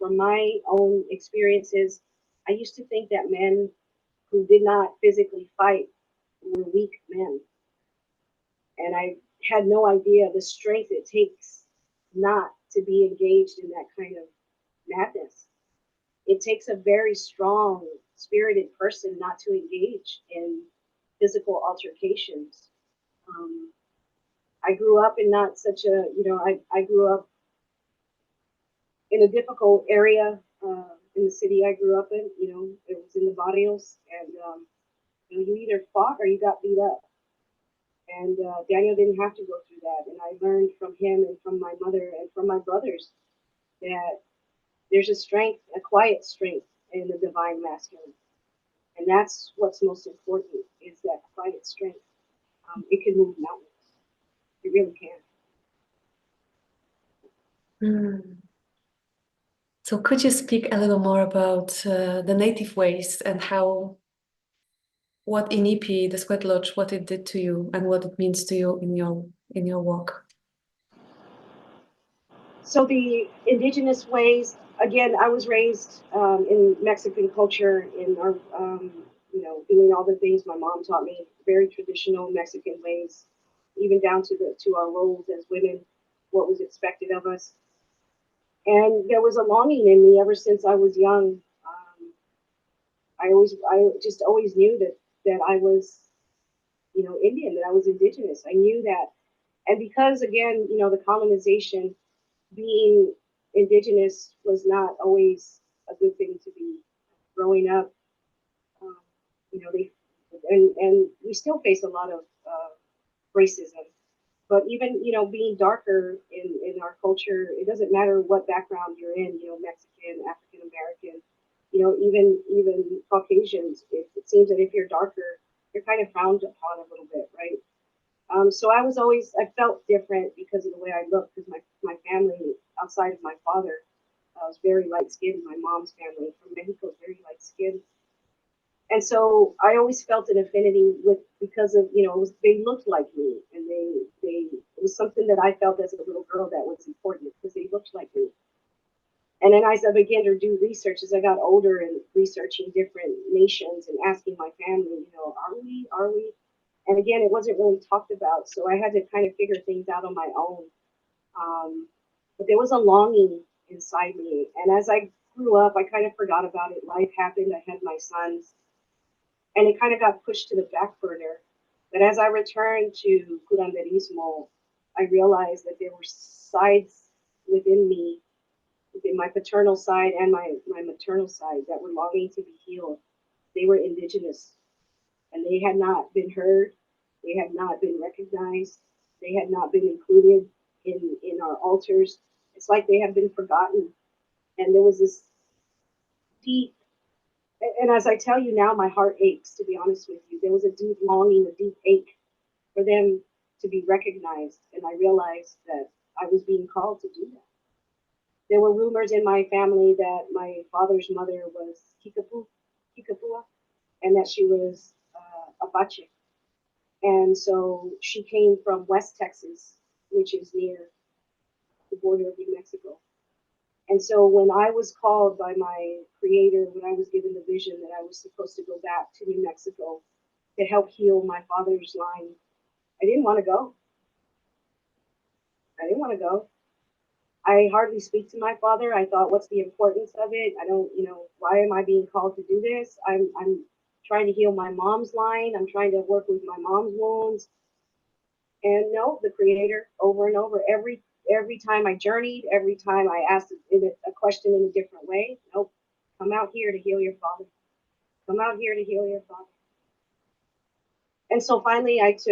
my own experiences, I used to think that men who did not physically fight were weak men. And I had no idea the strength it takes not to be engaged in that kind of madness. It takes a very strong, spirited person not to engage in physical altercations. I grew up in not such a, I grew up in a difficult area in the city I grew up in. It was in the barrios, and you either fought or you got beat up. And Daniel didn't have to go through that. And I learned from him and from my mother and from my brothers that there's a strength, a quiet strength in the divine masculine. And that's what's most important, is that quiet strength. It can move mountains. It really can. So could you speak a little more about the native ways and what Inipi, the sweat lodge, what it did to you and what it means to you in your work? So the indigenous ways, again, I was raised in Mexican culture, in our, doing all the things my mom taught me, very traditional Mexican ways, even down to our roles as women, what was expected of us. And there was a longing in me ever since I was young. I just always knew that I was, Indian, that I was indigenous. I knew that. And because, again, the colonization, being indigenous was not always a good thing to be. Growing up, um, they and we still face a lot of racism. But even being darker in our culture, it doesn't matter what background you're in. Mexican, African American, even Caucasians. It seems that if you're darker, you're kind of frowned upon a little bit, right? So I felt different because of the way I looked, because my family outside of my father was very light skinned. My mom's family from Mexico is very light skinned. And so I always felt an affinity because of, they looked like me, and it was something that I felt as a little girl that was important because they looked like me. And then as I began to do research, as I got older and researching different nations and asking my family, are we? And again, it wasn't really talked about, so I had to kind of figure things out on my own. But there was a longing inside me, and as I grew up, I kind of forgot about it. Life happened. I had my sons, and it kind of got pushed to the back burner. But as I returned to Curanderismo, I realized that there were sides within me, within my paternal side and my maternal side, that were longing to be healed. They were indigenous, and they had not been heard. They had not been recognized. They had not been included in our altars. It's like they have been forgotten. And there was this deep, and as I tell you now, my heart aches, to be honest with you. There was a deep longing, a deep ache for them to be recognized. And I realized that I was being called to do that. There were rumors in my family that my father's mother was Kikapua, and that she was Apache. And so she came from West Texas, which is near the border of New Mexico. And so when I was called by my creator, when I was given the vision that I was supposed to go back to New Mexico to help heal my father's line, I didn't want to go. I didn't want to go. I hardly speak to my father. I thought, what's the importance of it? I don't, why am I being called to do this? I'm trying to heal my mom's line. I'm trying to work with my mom's wounds. And no, the creator, over and over, every time I journeyed, every time I asked a question in a different way, nope, come out here to heal your father. Come out here to heal your father. And so finally it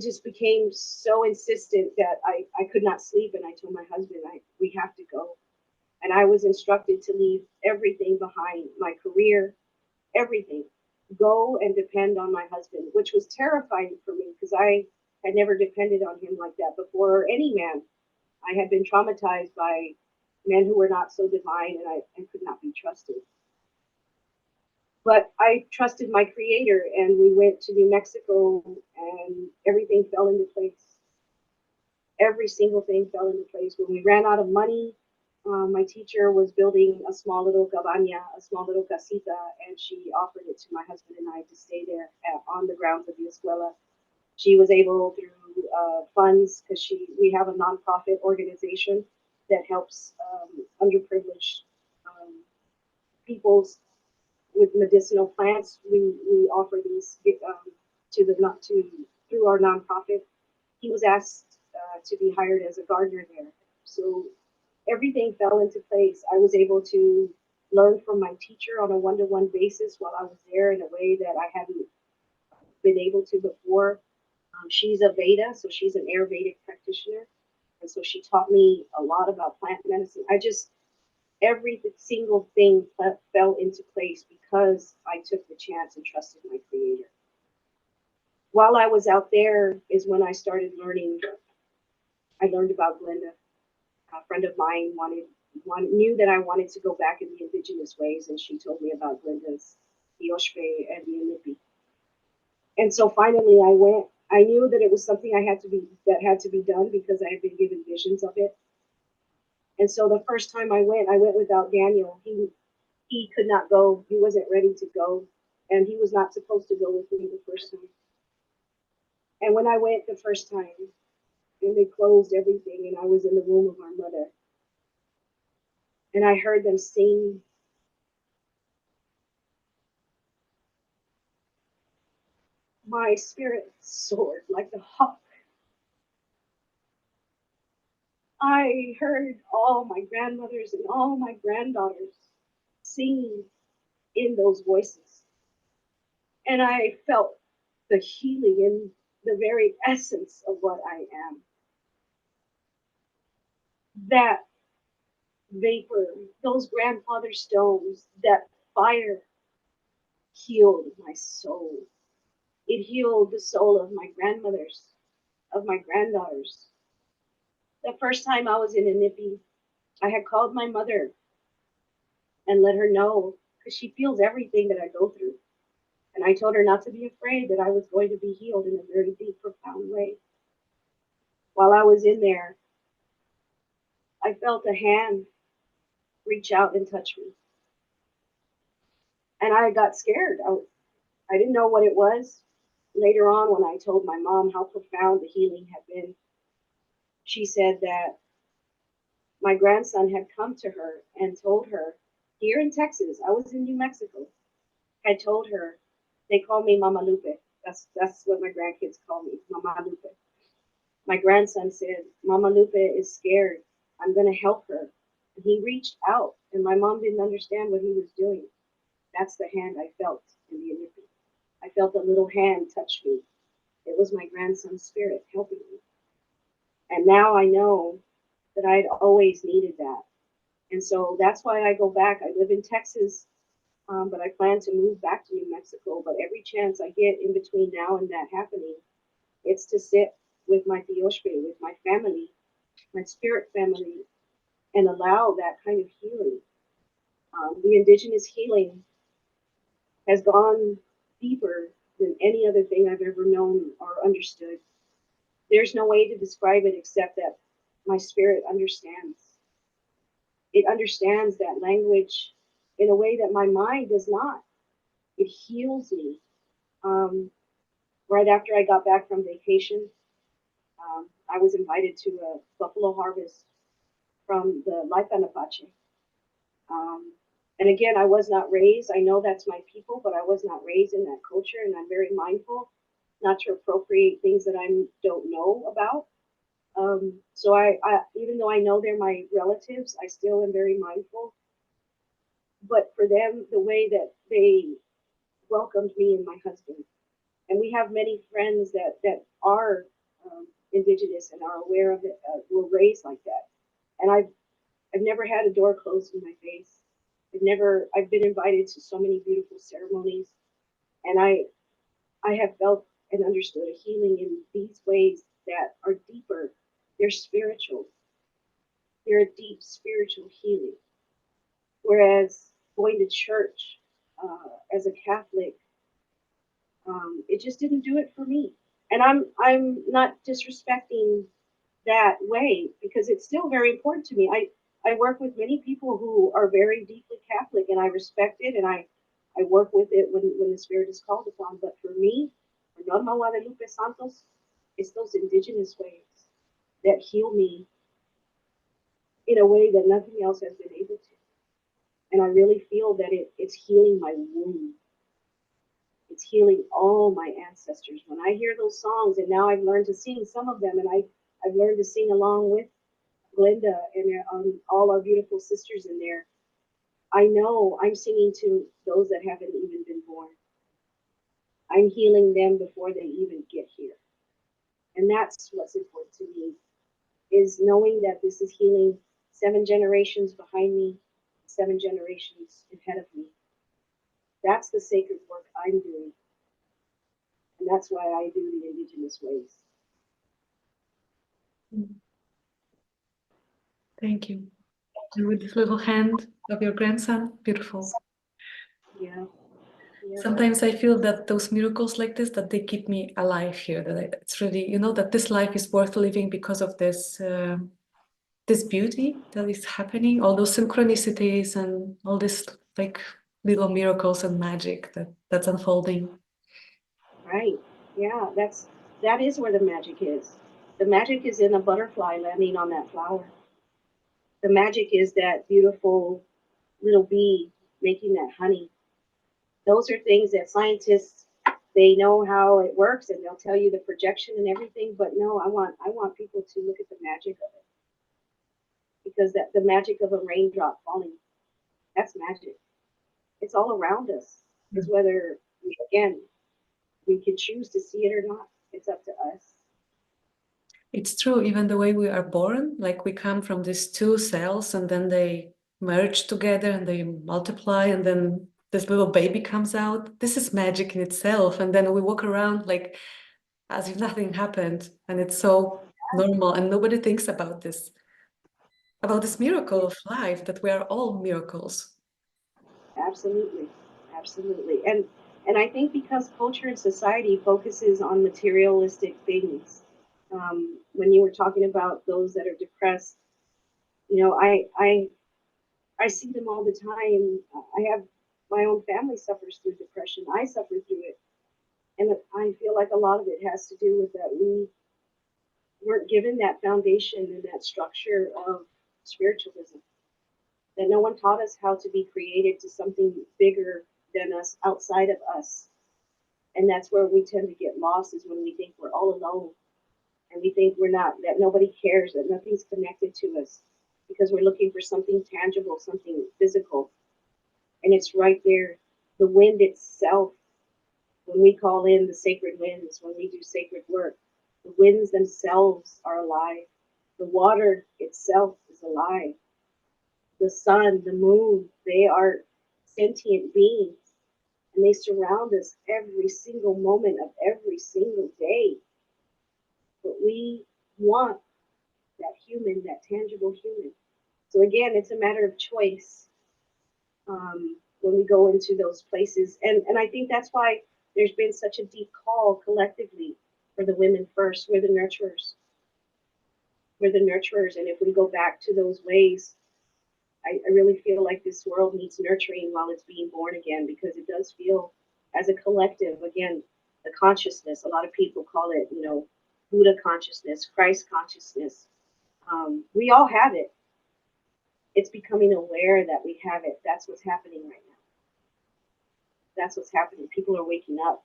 just became so insistent that I could not sleep. And I told my husband, we have to go. And I was instructed to leave everything behind, my career, everything, go and depend on my husband, which was terrifying for me because I had never depended on him like that before, or any man. I had been traumatized by men who were not so divine, and I could not be trusted. But I trusted my creator, and we went to New Mexico, and everything fell into place. Every single thing fell into place. When we ran out of money, my teacher was building a small little cabana, a small little casita, and she offered it to my husband and I to stay there on the grounds of the escuela. She was able, through funds, because we have a nonprofit organization that helps underprivileged peoples with medicinal plants. We offer these through our nonprofit. He was asked to be hired as a gardener there. So everything fell into place. I was able to learn from my teacher on a one-to-one basis while I was there in a way that I hadn't been able to before. She's a Veda, so she's an Ayurvedic practitioner. And so she taught me a lot about plant medicine. Every single thing fell into place because I took the chance and trusted my creator. While I was out there is when I started learning. I learned about Glenda. A friend of mine wanted knew that I wanted to go back in the indigenous ways, and she told me about Glenda's Yoshpe and the Inipi. And so finally I went. I knew that it was something had to be done because I had been given visions of it. And so the first time I went without Daniel. He could not go. He wasn't ready to go. And he was not supposed to go with me the first time. And when I went the first time, and they closed everything, and I was in the womb of our mother, and I heard them sing, my spirit soared like a hawk. I heard all my grandmothers and all my granddaughters singing in those voices. And I felt the healing in the very essence of what I am. That vapor, those grandfather stones, that fire healed my soul. It healed the soul of my grandmothers, of my granddaughters. The first time I was in Inipi, I had called my mother and let her know, because she feels everything that I go through. And I told her not to be afraid, that I was going to be healed in a very deep, profound way. While I was in there, I felt a hand reach out and touch me. And I got scared. I didn't know what it was. Later on, when I told my mom how profound the healing had been, she said that my grandson had come to her and told her, here in Texas, I was in New Mexico, had told her, they call me Mama Lupe. That's what my grandkids call me, Mama Lupe. My grandson said, Mama Lupe is scared. I'm going to help her. And he reached out, and my mom didn't understand what he was doing. That's the hand I felt in the Inipi. I felt a little hand touch me. It was my grandson's spirit helping me. And now I know that I'd always needed that. And so that's why I go back. I live in Texas, but I plan to move back to New Mexico. But every chance I get in between now and that happening, it's to sit with my Tioshpe, with my family, my spirit family, and allow that kind of healing. The indigenous healing has gone deeper than any other thing I've ever known or understood. There's no way to describe it except that my spirit understands. It understands that language in a way that my mind does not. It heals me. Right after I got back from vacation, I was invited to a buffalo harvest from the Laika Apache. And again, I was not raised. I know that's my people, but I was not raised in that culture, and I'm very mindful not to appropriate things that I don't know about. So I, even though I know they're my relatives, I still am very mindful. But for them, the way that they welcomed me and my husband, and we have many friends that are indigenous and are aware of it, were raised like that. And I've never had a door closed in my face. I've been invited to so many beautiful ceremonies, and I have felt and understood a healing in these ways that are deeper. They're spiritual. They're a deep spiritual healing. Whereas going to church as a Catholic, it just didn't do it for me. And I'm not disrespecting that way, because it's still very important to me. I work with many people who are very deeply Catholic, and I respect it, and I work with it when the spirit is called upon. But for me, for Norma Guadalupe Santos, it's those indigenous ways that heal me in a way that nothing else has been able to. And I really feel that it's healing my womb. It's healing all my ancestors. When I hear those songs, and now I've learned to sing some of them, and I've learned to sing along with Glenda and all our beautiful sisters in there, I know I'm singing to those that haven't even been born. I'm healing them before they even get here. And that's what's important to me, is knowing that this is healing 7 generations behind me, 7 generations ahead of me. That's the sacred work I'm doing. And that's why I do the indigenous ways. Thank you. And with this little hand of your grandson, beautiful. Yeah. Yeah. Sometimes I feel that those miracles like this, that they keep me alive here. It's really, that this life is worth living because of this beauty that is happening, all those synchronicities and all this like little miracles and magic that's unfolding. Right. Yeah. That is where the magic is. The magic is in a butterfly landing on that flower. The magic is that beautiful little bee making that honey. Those are things that scientists, they know how it works and they'll tell you the projection and everything, but no, I want people to look at the magic of it, because that the magic of a raindrop falling, that's magic. It's all around us. It's whether we can choose to see it or not. It's up to us. It's true, even the way we are born, like we come from these two cells and then they merge together and they multiply and then this little baby comes out. This is magic in itself. And then we walk around like as if nothing happened. And it's so normal and nobody thinks about this miracle of life, that we are all miracles. Absolutely. Absolutely. And I think because culture and society focuses on materialistic things, when you were talking about those that are depressed, I see them all the time. I have my own family suffers through depression. I suffer through it. And I feel like a lot of it has to do with that we weren't given that foundation and that structure of spiritualism. That no one taught us how to be created to something bigger than us, outside of us. And that's where we tend to get lost, is when we think we're all alone and we think we're not, that nobody cares, that nothing's connected to us, because we're looking for something tangible, something physical. And it's right there. The wind itself, when we call in the sacred winds, when we do sacred work, the winds themselves are alive. The water itself is alive. The sun, the moon, they are sentient beings, and they surround us every single moment of every single day. But we want that human, that tangible human. So again, it's a matter of choice, when we go into those places. And I think that's why there's been such a deep call collectively for the women first. We're the nurturers. We're the nurturers. And if we go back to those ways, I really feel like this world needs nurturing while it's being born again, because it does feel, as a collective, again, the consciousness, a lot of people call it, Buddha consciousness, Christ consciousness. We all have it. It's becoming aware that we have it. That's what's happening right now. That's what's happening. People are waking up,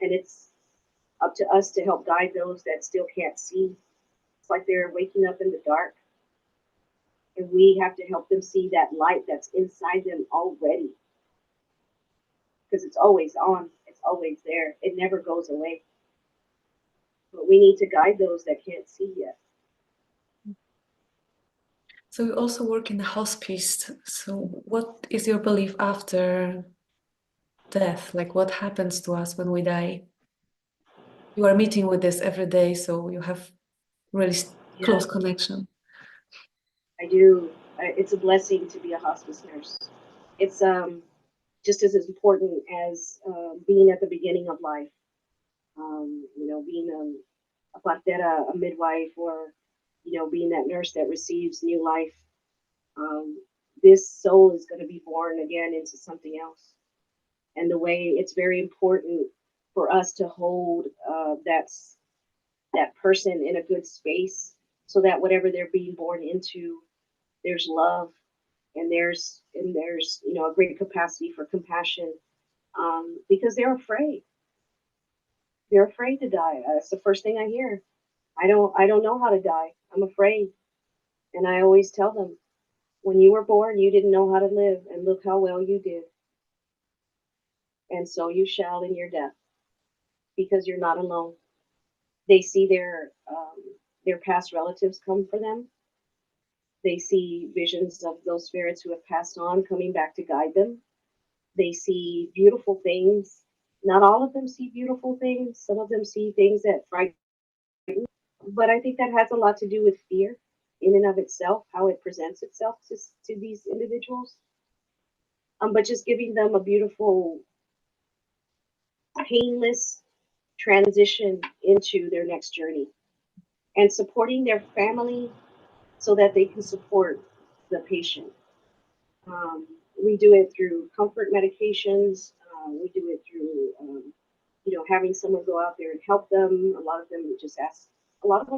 and it's up to us to help guide those that still can't see. It's like they're waking up in the dark, and we have to help them see that light that's inside them already, because it's always on. It's always there. It never goes away. But we need to guide those that can't see yet. So you also work in the hospice. So what is your belief after death? Like what happens to us when we die? You are meeting with this every day, so you have really close Yeah, connection. I do. It's a blessing to be a hospice nurse. It's just as important as being at the beginning of life. Being a partera, a midwife, or being that nurse that receives new life. Um, this soul is going to be born again into something else. And the way it's very important for us to hold that person in a good space, so that whatever they're being born into, there's love, and there's a great capacity for compassion, because they're afraid to die. That's the first thing I hear. I don't know how to die. I'm afraid. And I always tell them, when you were born, you didn't know how to live, and look how well you did. And so you shall in your death, because you're not alone. They see their past relatives come for them. They see visions of those spirits who have passed on coming back to guide them. They see beautiful things. Not all of them see beautiful things. Some of them see things that frighten. But I think that has a lot to do with fear. in and of itself, how it presents itself to these individuals. But just giving them a beautiful, painless transition into their next journey and supporting their family so that they can support the patient. We do it through comfort medications. We do it through, having someone go out there and help them. A lot of them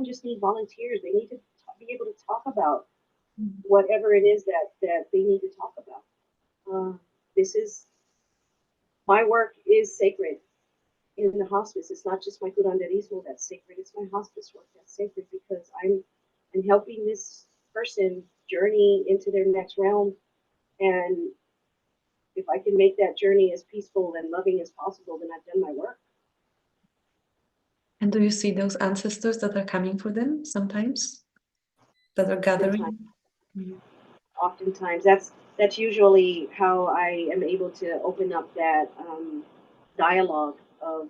just need volunteers. They need to be able to talk about whatever it is that they need to talk about. My work is sacred in the hospice. It's not just my curanderismo that's sacred. It's my hospice work that's sacred because I'm helping this person journey into their next realm. And if I can make that journey as peaceful and loving as possible, then I've done my work. And do you see those ancestors that are coming for them sometimes? That are gathering? Oftentimes. That's usually how I am able to open up that dialogue of,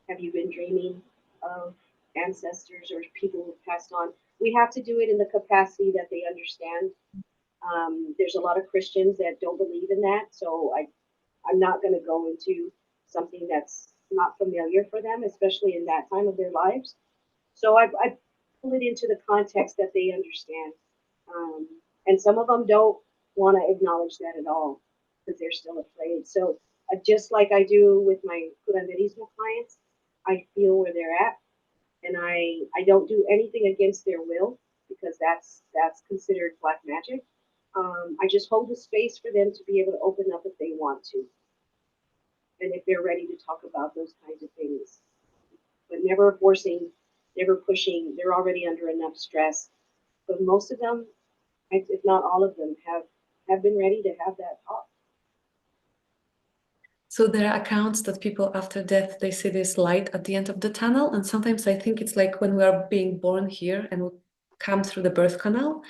have you been dreaming of ancestors or people who've passed on? We have to do it in the capacity that they understand. There's a lot of Christians that don't believe in that, so I'm not going to go into something that's not familiar for them, especially in that time of their lives. So I pull it into the context that they understand. And some of them don't want to acknowledge that at all because they're still afraid. So just like I do with my curanderismo clients, I feel where they're at, and I don't do anything against their will because that's considered black magic. I just hold the space for them to be able to open up if they want to, and if they're ready to talk about those kinds of things. But never forcing, never pushing. They're already under enough stress. But most of them, if not all of them, have been ready to have that talk. So there are accounts that people after death, they see this light at the end of the tunnel. And sometimes I think it's like when we are being born here and we come through the birth canal,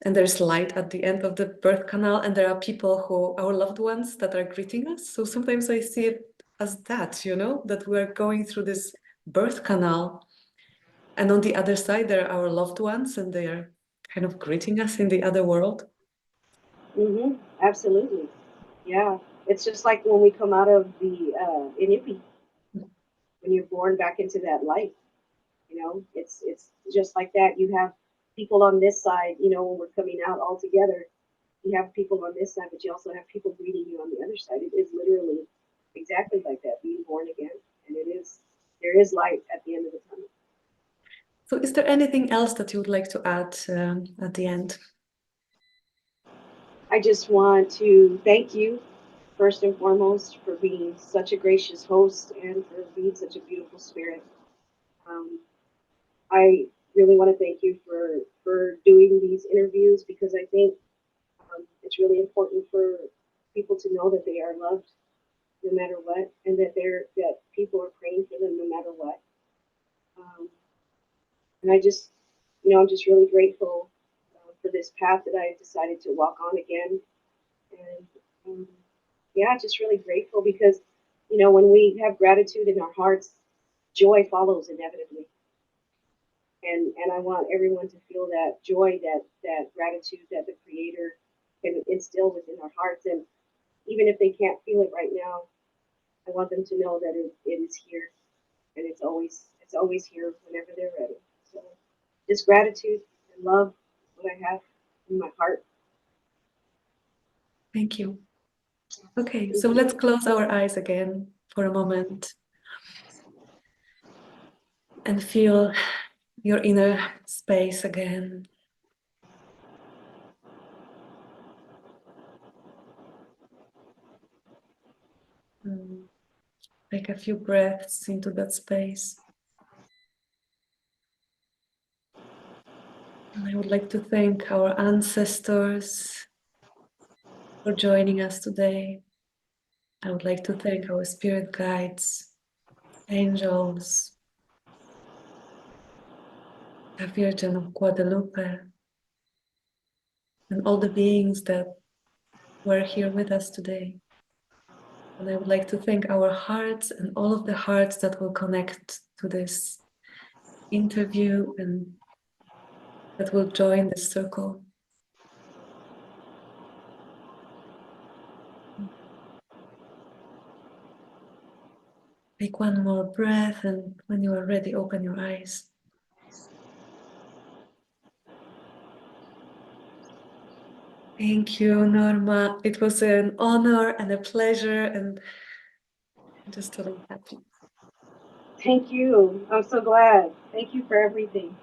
and there's light at the end of the birth canal, and there are people who, our loved ones, that are greeting us. So sometimes I see it as that, that we're going through this birth canal. And on the other side, there are our loved ones, and they are kind of greeting us in the other world. Mm-hmm. Absolutely. Yeah. It's just like when we come out of the inipi, when you're born back into that light. It's just like that. You have people on this side, when we're coming out all together, you have people on this side, but you also have people greeting you on the other side. It is literally exactly like that, being born again. And there is light at the end of the tunnel. So is there anything else that you would like to add at the end? I just want to thank you, first and foremost, for being such a gracious host and for being such a beautiful spirit. I really want to thank you for doing these interviews because I think it's really important for people to know that they are loved no matter what, and that people are praying for them no matter what. And I'm just really grateful for this path that I decided to walk on again. And just really grateful because, when we have gratitude in our hearts, joy follows inevitably. And I want everyone to feel that joy, that gratitude that the Creator can instill within our hearts. And even if they can't feel it right now, I want them to know that it is here, and it's always here whenever they're ready. So just gratitude and love, what I have in my heart. Thank you. Okay, so let's close our eyes again for a moment and feel your inner space again. Take a few breaths into that space. And I would like to thank our ancestors for joining us today. I would like to thank our spirit guides, angels, the Virgin of Guadalupe, and all the beings that were here with us today. And I would like to thank our hearts and all of the hearts that will connect to this interview and that will join this circle. Take one more breath, and when you are ready, open your eyes. Thank you, Norma. It was an honor and a pleasure, and I'm just totally happy. Thank you. I'm so glad. Thank you for everything.